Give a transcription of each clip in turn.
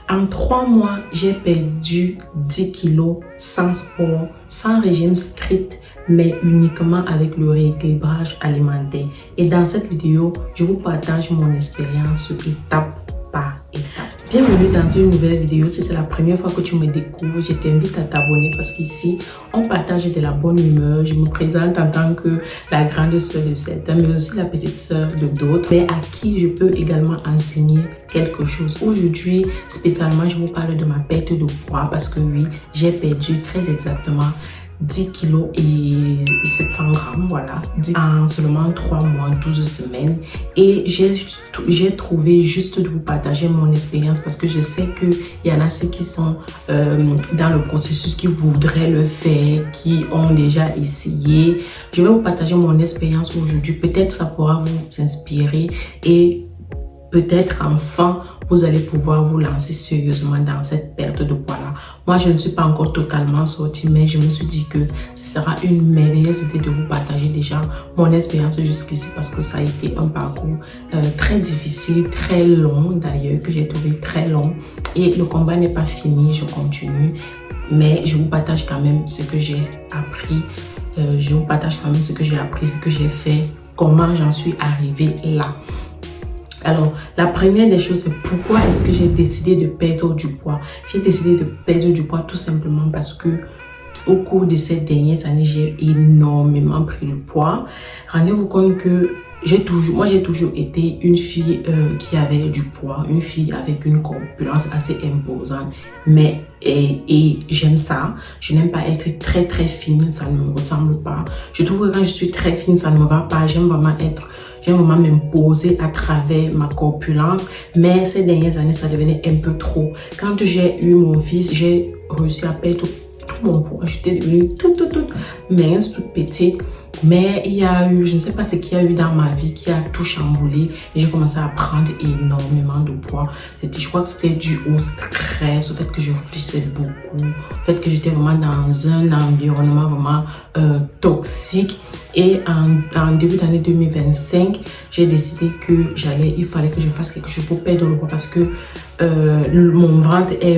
En 3 mois, j'ai perdu 10 kilos sans sport, sans régime strict, mais uniquement avec le rééquilibrage alimentaire. Et dans cette vidéo, je vous partage mon expérience étape par étape. Bienvenue dans une nouvelle vidéo. Si c'est la première fois que tu me découvres, je t'invite à t'abonner parce qu'ici, on partage de la bonne humeur. Je me présente en tant que la grande sœur de certains, mais aussi la petite sœur de d'autres, mais à qui je peux également enseigner quelque chose. Aujourd'hui, spécialement, je vous parle de ma perte de poids parce que oui, j'ai perdu très exactement 10 kilos et 700 grammes, voilà, en seulement 3 mois, 12 semaines. Et j'ai trouvé juste de vous partager mon expérience parce que je sais qu'il y en a ceux qui sont dans le processus, qui voudraient le faire, qui ont déjà essayé. Je vais vous partager mon expérience aujourd'hui. Peut-être ça pourra vous inspirer et peut-être enfin vous allez pouvoir vous lancer sérieusement dans cette perte de poids là. Moi je ne suis pas encore totalement sortie, mais je me suis dit que ce sera une merveilleuse idée de vous partager déjà mon expérience jusqu'ici parce que ça a été un parcours très difficile, très long d'ailleurs, que j'ai trouvé très long, et le combat n'est pas fini, je continue, mais je vous partage quand même ce que j'ai appris, ce que j'ai fait, comment j'en suis arrivée là. Alors, la première des choses, c'est pourquoi est-ce que j'ai décidé de perdre du poids. J'ai décidé de perdre du poids tout simplement parce que au cours de ces dernières années, j'ai énormément pris du poids. Rendez-vous compte que j'ai toujours été une fille qui avait du poids, une fille avec une corpulence assez imposante. Mais et j'aime ça. Je n'aime pas être très très fine, ça ne me ressemble pas. Je trouve que quand je suis très fine, ça ne me va pas. J'aime vraiment m'imposer à travers ma corpulence, mais ces dernières années, ça devenait un peu trop. Quand j'ai eu mon fils, j'ai réussi à perdre tout mon poids. J'étais devenue toute mince, toute petite. Mais il y a eu, je ne sais pas ce qu'il y a eu dans ma vie qui a tout chamboulé et j'ai commencé à prendre énormément de poids. Je crois que c'était dû au stress, au fait que je réfléchissais beaucoup, au fait que j'étais vraiment dans un environnement vraiment toxique. Et en début d'année 2025, j'ai décidé il fallait que je fasse quelque chose pour perdre le poids parce que mon ventre est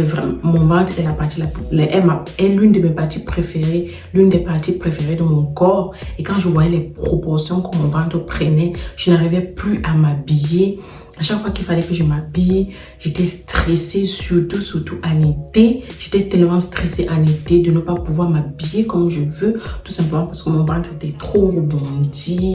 la partie est l'une de mes parties préférées, l'une des parties préférées de mon corps. Et quand je voyais les proportions que mon ventre prenait, je n'arrivais plus à m'habiller. À chaque fois qu'il fallait que je m'habille, j'étais stressée, surtout en été. J'étais tellement stressée en été de ne pas pouvoir m'habiller comme je veux, tout simplement parce que mon ventre était trop rebondi.